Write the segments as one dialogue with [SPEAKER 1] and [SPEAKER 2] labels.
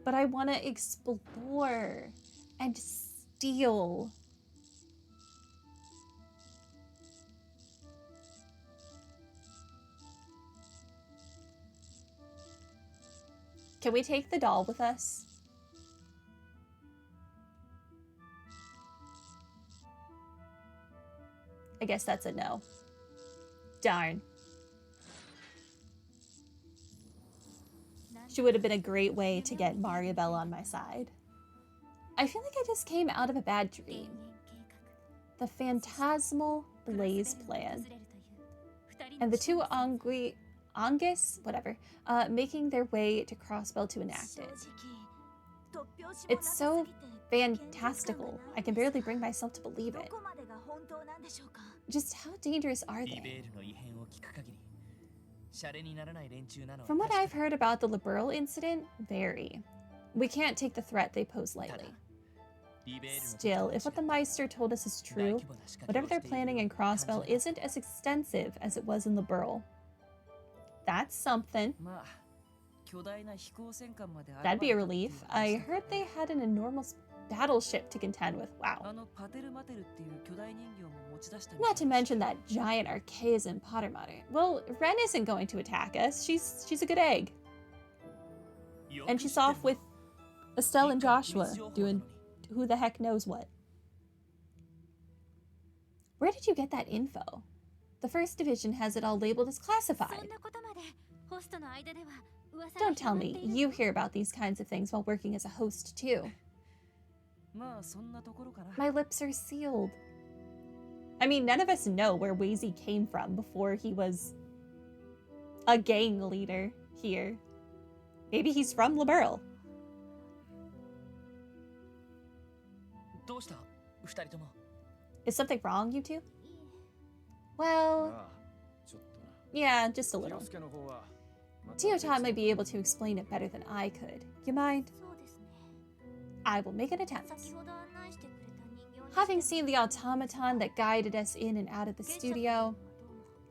[SPEAKER 1] But I want to explore and steal. Can we take the doll with us? I guess that's a no. Darn. She would have been a great way to get Mariabelle on my side. I feel like I just came out of a bad dream. The phantasmal blaze plan. And the two Angus, whatever, making their way to Crossbell to enact it. It's so fantastical. I can barely bring myself to believe it. Just how dangerous are they? From what I've heard about the Liberal incident, very. We can't take the threat they pose lightly. Still, if what the Meister told us is true, whatever they're planning in Crossbell isn't as extensive as it was in Liberal. That's something. That'd be a relief. I heard they had an enormous battleship to contend with. Wow. Not to mention that giant archaism Potter Mater. Well, Ren isn't going to attack us. She's a good egg. And she's off with Estelle and Joshua doing who the heck knows what. Where did you get that info? The First Division has it all labeled as classified. Don't tell me you hear about these kinds of things while working as a host too. My lips are sealed. I mean, none of us know where Wazy came from before he was a gang leader here. Maybe he's from Liberal. Is something wrong, you two? Well, yeah, just a little. Teotan might be able to explain it better than I could. You mind? I will make an attempt. Having seen the automaton that guided us in and out of the studio,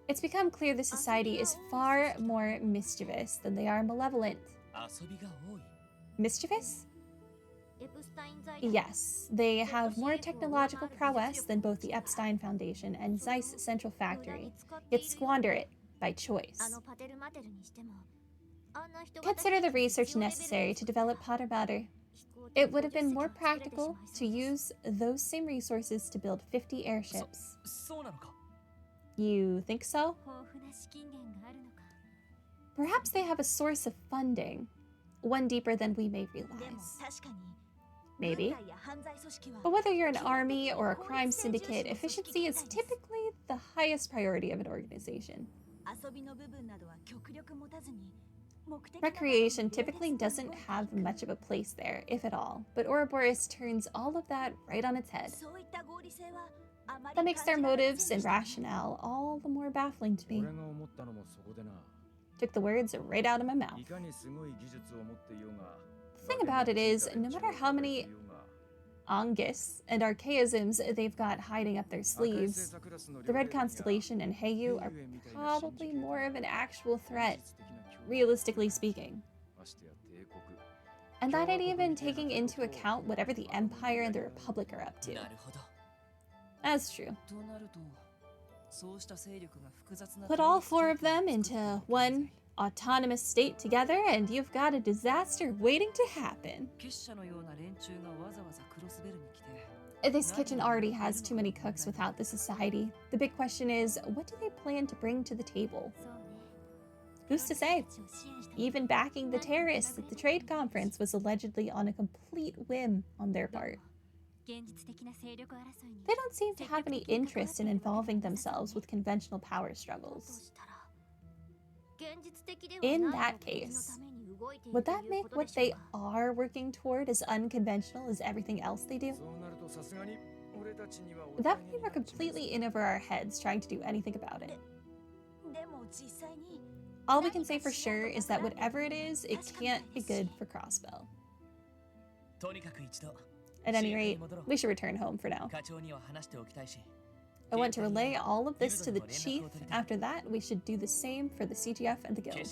[SPEAKER 1] it's become clear the society is far more mischievous than they are malevolent. Mischievous? Yes, they have more technological prowess than both the Epstein Foundation and Zeiss Central Factory, yet squander it by choice. Consider the research necessary to develop Potter Mater. It would have been more practical to use those same resources to build 50 airships. You think so? Perhaps they have a source of funding, one deeper than we may realize. Maybe. But whether you're an army or a crime syndicate, efficiency is typically the highest priority of an organization. Recreation typically doesn't have much of a place there, if at all, but Ouroboros turns all of that right on its head. That makes their motives and rationale all the more baffling to me. Took the words right out of my mouth. The thing about it is, no matter how many Angus and archaisms they've got hiding up their sleeves, the Red Constellation and Heiyu are probably more of an actual threat, realistically speaking. And that ain't even taking into account whatever the Empire and the Republic are up to. That's true. Put all four of them into one autonomous state together, and you've got a disaster waiting to happen. This kitchen already has too many cooks without the society. The big question is, what do they plan to bring to the table? Who's to say? Even backing the terrorists at the trade conference was allegedly on a complete whim on their part. They don't seem to have any interest in involving themselves with conventional power struggles. In that case, would that make what they are working toward as unconventional as everything else they do? That would mean we're completely in over our heads trying to do anything about it. All we can say for sure is that whatever it is, it can't be good for Crossbell. At any rate, we should return home for now. I want to relay all of this to the chief. After that, we should do the same for the CGF and the guild.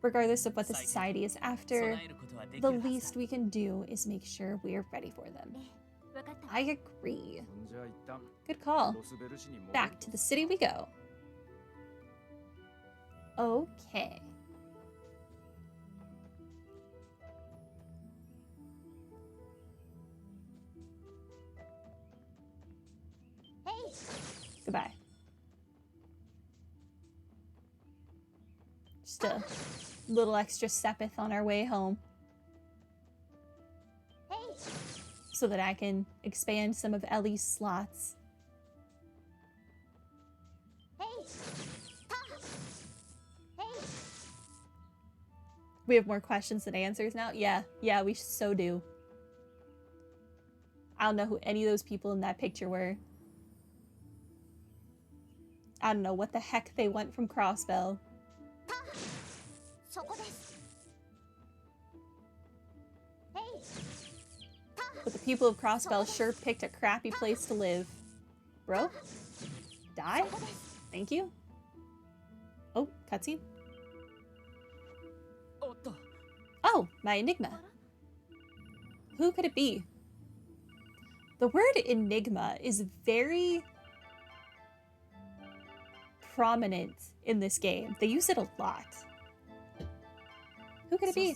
[SPEAKER 1] Regardless of what the society is after, the least we can do is make sure we're ready for them. I agree. Good call. Back to the city we go. Okay. Goodbye. Just a little extra sepith on our way home. So that I can expand some of Ellie's slots. We have more questions than answers now? Yeah, we so do. I don't know who any of those people in that picture were. I don't know what the heck they want from Crossbell. But the people of Crossbell sure picked a crappy place to live. Bro? Die? Thank you? Oh, cutscene? Oh, my enigma. Who could it be? The word enigma is very prominent in this game. They use it a lot. Who could it be?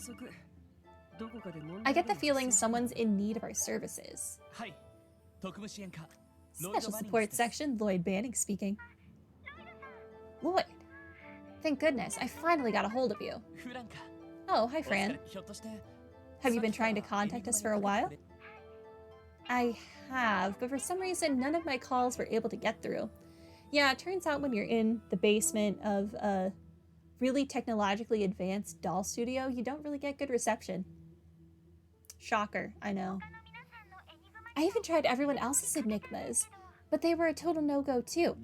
[SPEAKER 1] I get the feeling someone's in need of our services. Special support section, Lloyd Banning speaking. Lloyd, thank goodness, I finally got a hold of you. Oh, hi Fran. Have you been trying to contact us for a while? I have, but for some reason none of my calls were able to get through. Yeah, it turns out when you're in the basement of a really technologically advanced doll studio, you don't really get good reception. Shocker, I know. I even tried everyone else's enigmas, but they were a total no-go too.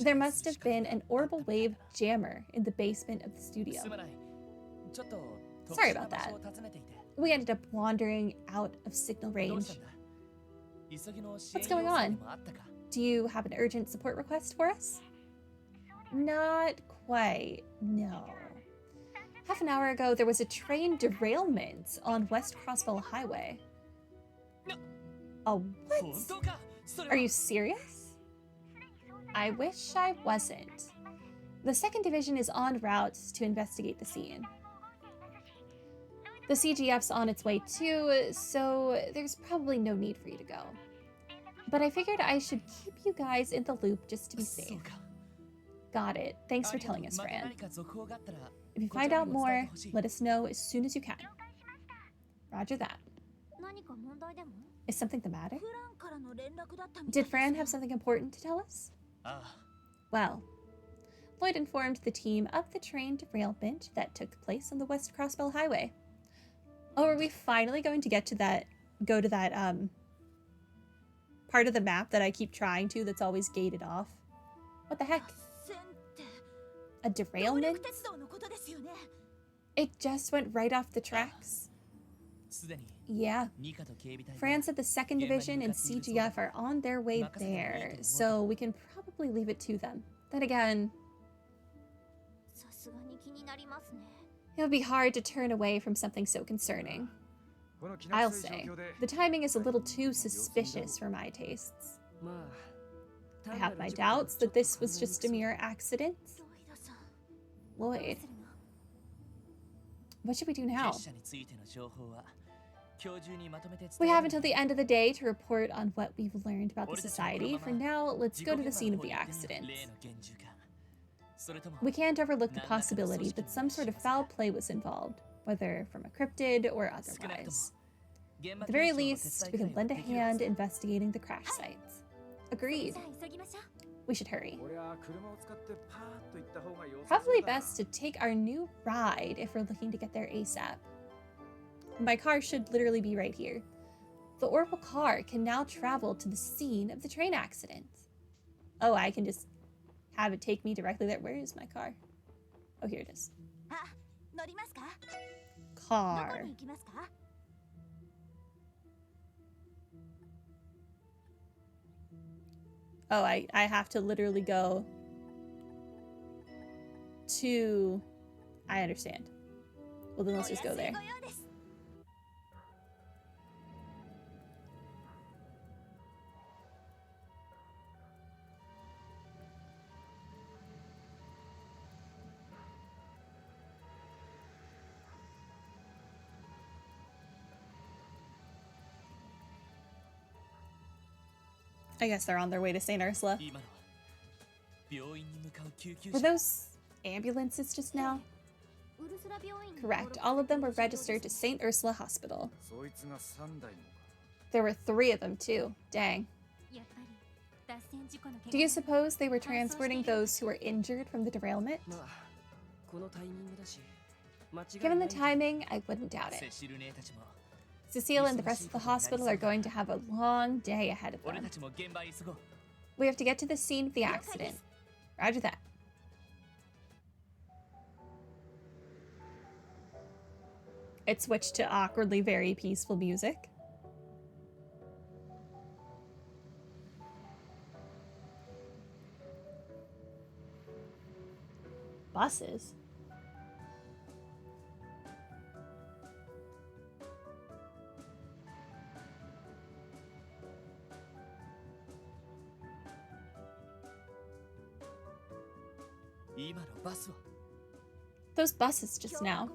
[SPEAKER 1] There must have been an orbital wave jammer in the basement of the studio. Sorry about that. We ended up wandering out of signal range. What's going on? Do you have an urgent support request for us? Not quite, no. Half an hour ago, there was a train derailment on West Crossbell Highway. A what? Are you serious? I wish I wasn't. The 2nd Division is en route to investigate the scene. The CGF's on its way too, so there's probably no need for you to go. But I figured I should keep you guys in the loop just to be safe. Got it. Thanks for telling us, Fran. If you find out more, let us know as soon as you can. Roger that. Is something the matter? Did Fran have something important to tell us? Well, Lloyd informed the team of the train derailment that took place on the West Crossbell Highway. Oh, are we finally going to get to that, go to that, part of the map that I keep trying to that's always gated off? What the heck? A derailment? It just went right off the tracks. Yeah. Fran said the 2nd Division and CGF are on their way there, so we can probably leave it to them. Then again, it would be hard to turn away from something so concerning. I'll say, the timing is a little too suspicious for my tastes. I have my doubts that this was just a mere accident. Lloyd, what should we do now? We have until the end of the day to report on what we've learned about the society. For now, let's go to the scene of the accident. We can't overlook the possibility that some sort of foul play was involved, whether from a cryptid or otherwise. At the very least, we can lend a hand investigating the crash sites. Agreed. We should hurry. Probably best to take our new ride if we're looking to get there ASAP. My car should literally be right here. The orbital car can now travel to the scene of the train accident. Oh, I can just have it take me directly there. Where is my car? Oh, here it is. Car. Oh, I have to literally go to... I understand. Well, then let's just go there. I guess they're on their way to St. Ursula. Were those ambulances just now? Correct. All of them were registered to St. Ursula Hospital. There were 3 of them, too. Dang. Do you suppose they were transporting those who were injured from the derailment? Given the timing, I wouldn't doubt it. Cecile and the rest of the hospital are going to have a long day ahead of them. We have to get to the scene of the accident. Roger that. It switched to awkwardly very peaceful music. Buses? Those buses just now.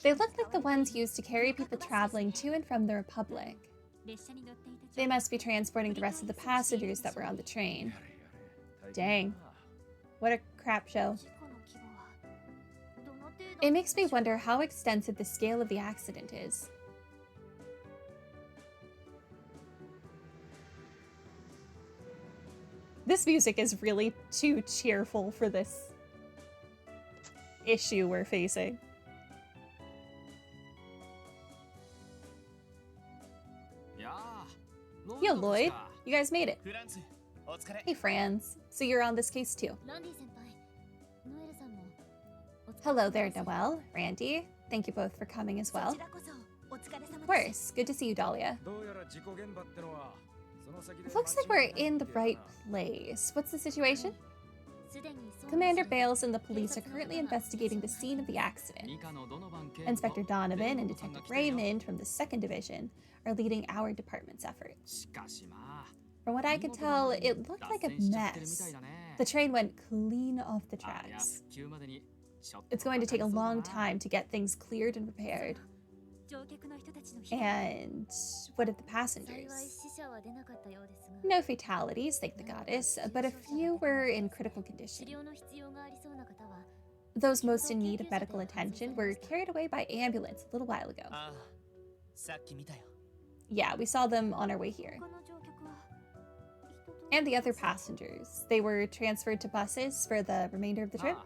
[SPEAKER 1] They look like the ones used to carry people traveling to and from the Republic. They must be transporting the rest of the passengers that were on the train. Dang. What a crap show. It makes me wonder how extensive the scale of the accident is. This music is really too cheerful for this issue we're facing. Yo, Lloyd. You guys made it. Hey, Franz. So you're on this case too. Hello there, Noelle, Randy. Thank you both for coming as well. Of course. Good to see you, Dahlia. It looks like we're in the right place. What's the situation? Commander Bales and the police are currently investigating the scene of the accident. Inspector Donovan and Detective Raymond from the 2nd Division are leading our department's efforts. From what I could tell, it looked like a mess. The train went clean off the tracks. It's going to take a long time to get things cleared and repaired. And what of the passengers? No fatalities, thank the goddess, but a few were in critical condition. Those most in need of medical attention were carried away by ambulance a little while ago. Yeah, we saw them on our way here. And the other passengers, they were transferred to buses for the remainder of the trip?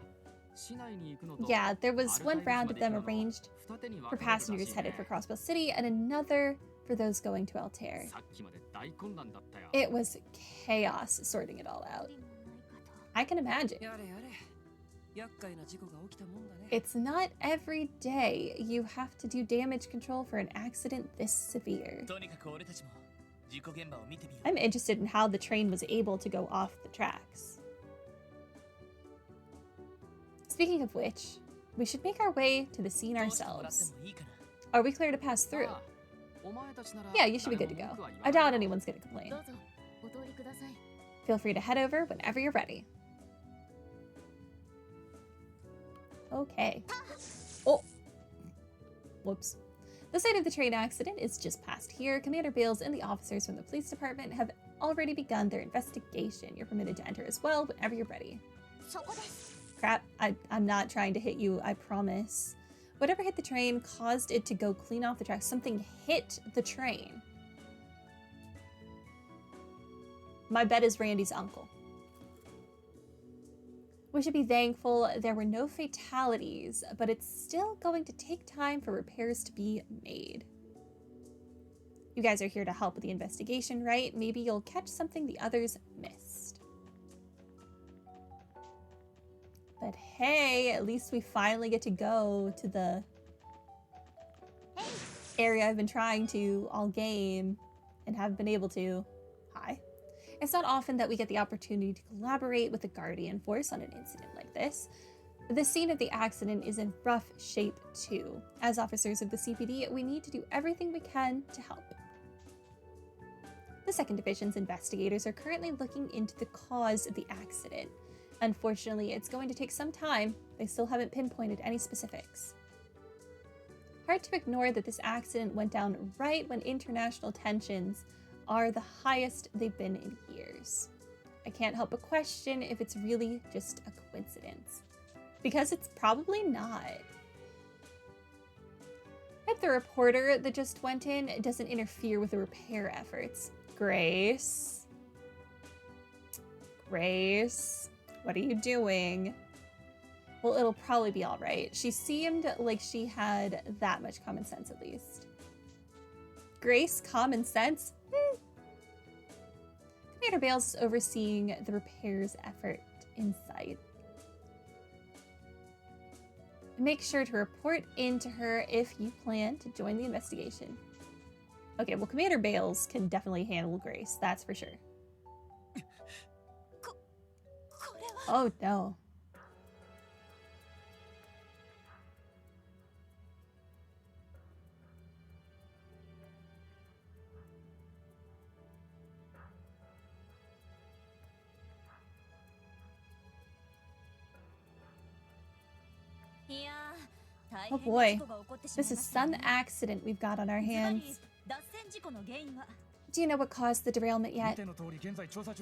[SPEAKER 1] Yeah, there was one round of them arranged for passengers headed for Crossbell City and another for those going to Altair. It was chaos sorting it all out. I can imagine. It's not every day you have to do damage control for an accident this severe. I'm interested in how the train was able to go off the tracks. Speaking of which, we should make our way to the scene ourselves. Are we clear to pass through? Yeah, you should be good to go. I doubt anyone's gonna complain. Feel free to head over whenever you're ready. Okay. Oh! Whoops. The site of the train accident is just past here. Commander Bales and the officers from the police department have already begun their investigation. You're permitted to enter as well whenever you're ready. Crap, I'm not trying to hit you, I promise. Whatever hit the train caused it to go clean off the tracks. Something hit the train. My bet is Randy's uncle. We should be thankful there were no fatalities, but it's still going to take time for repairs to be made. You guys are here to help with the investigation, right? Maybe you'll catch something the others missed. But hey, at least we finally get to go to the area I've been trying to all game and haven't been able to. Hi. It's not often that we get the opportunity to collaborate with the Guardian Force on an incident like this. The scene of the accident is in rough shape too. As officers of the CPD, we need to do everything we can to help. The 2nd Division's investigators are currently looking into the cause of the accident. Unfortunately, it's going to take some time. They still haven't pinpointed any specifics. Hard to ignore that this accident went down right when international tensions are the highest they've been in years. I can't help but question if it's really just a coincidence. Because it's probably not. If the reporter that just went in doesn't interfere with the repair efforts. Grace? Grace? What are you doing? Well, it'll probably be all right. She seemed like she had that much common sense at least. Grace, common sense? Commander Bales is overseeing the repairs effort inside. Make sure to report in to her if you plan to join the investigation. Okay, well, Commander Bales can definitely handle Grace, that's for sure. Oh, no. Oh boy, this is some accident we've got on our hands. Do you know what caused the derailment yet?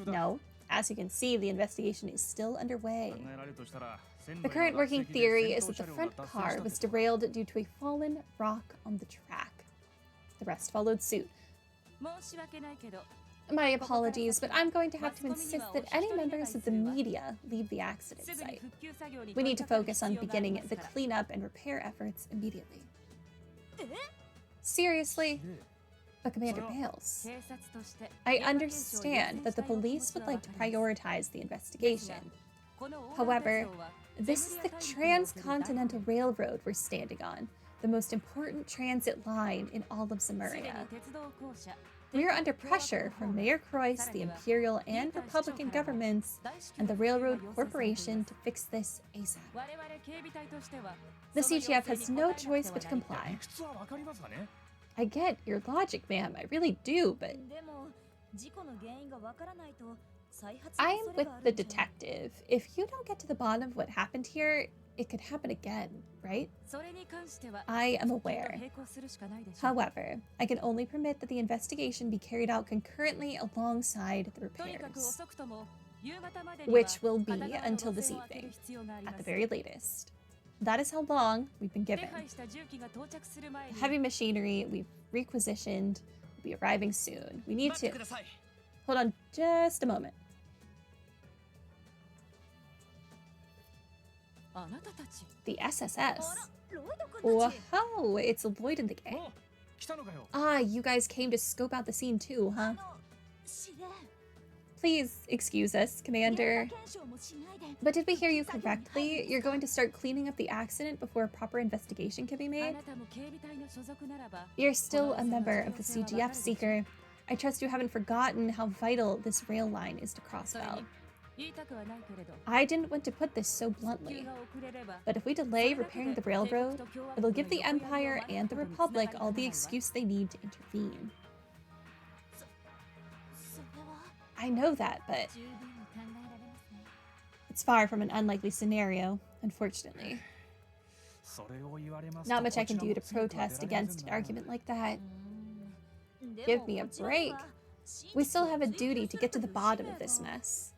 [SPEAKER 1] No. As you can see, the investigation is still underway. The current working theory is that the front car was derailed due to a fallen rock on the track. The rest followed suit. My apologies, but I'm going to have to insist that any members of the media leave the accident site. We need to focus on beginning the cleanup and repair efforts immediately. Seriously? But Commander Bales, I understand that the police would like to prioritize the investigation. However, this is the Transcontinental Railroad we're standing on, the most important transit line in all of Zemuria. We are under pressure from Mayor Croyce, the Imperial and Republican governments, and the Railroad Corporation to fix this ASAP. The CGF has no choice but to comply. I get your logic, ma'am, I really do, but I'm with the detective. If you don't get to the bottom of what happened here, it could happen again, right? I am aware. However, I can only permit that the investigation be carried out concurrently alongside the repairs, which will be until this evening, at the very latest. That is how long we've been given. The heavy machinery we've requisitioned will be arriving soon. We need to... Hold on just a moment. The SSS. Whoa, it's Lloyd and the gang. Ah, you guys came to scope out the scene too, huh? Please excuse us, Commander. But did we hear you correctly? You're going to start cleaning up the accident before a proper investigation can be made? You're still a member of the CGF, Seeker. I trust you haven't forgotten how vital this rail line is to Crossbell. I didn't want to put this so bluntly, but if we delay repairing the railroad, it'll give the Empire and the Republic all the excuse they need to intervene. I know that, but it's far from an unlikely scenario, unfortunately. Not much I can do to protest against an argument like that. Give me a break. We still have a duty to get to the bottom of this mess.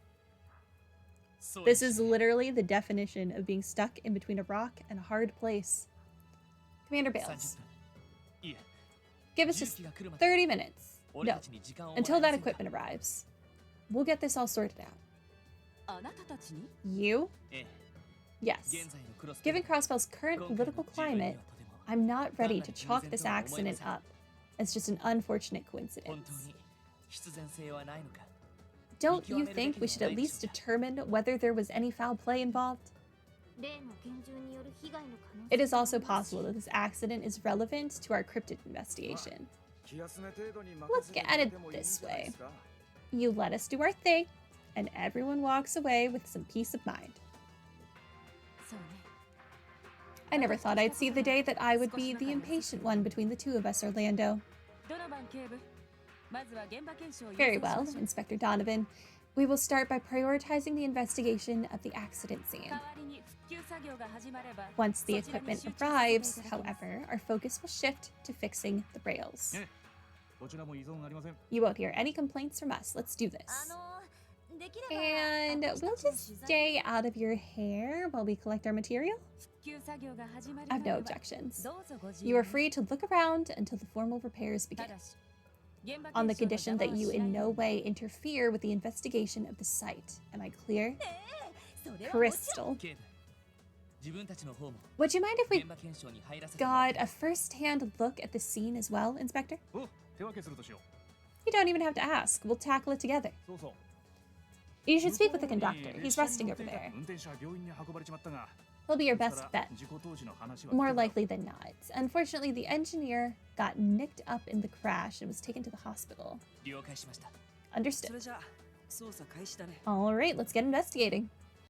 [SPEAKER 1] This is literally the definition of being stuck in between a rock and a hard place. Commander Bales, give us just 30 minutes. No, until that equipment arrives. We'll get this all sorted out. You? Yes. Given Crossbell's current political climate, I'm not ready to chalk this accident up as just an unfortunate coincidence. Don't you think we should at least determine whether there was any foul play involved? It is also possible that this accident is relevant to our cryptid investigation. Let's get at it this way. You let us do our thing, and everyone walks away with some peace of mind. I never thought I'd see the day that I would be the impatient one between the two of us, Orlando. Very well, Inspector Donovan. We will start by prioritizing the investigation of the accident scene. Once the equipment arrives, however, our focus will shift to fixing the rails. You won't hear any complaints from us. Let's do this. And we'll just stay out of your hair while we collect our material. I have no objections. You are free to look around until the formal repairs begin, on the condition that you in no way interfere with the investigation of the site. Am I clear? Crystal. Would you mind if we got a first-hand look at the scene as well, Inspector? You don't even have to ask. We'll tackle it together. You should speak with the conductor. He's resting over there. He'll be your best bet. More likely than not. Unfortunately, the engineer got nicked up in the crash and was taken to the hospital. Understood. All right, let's get investigating.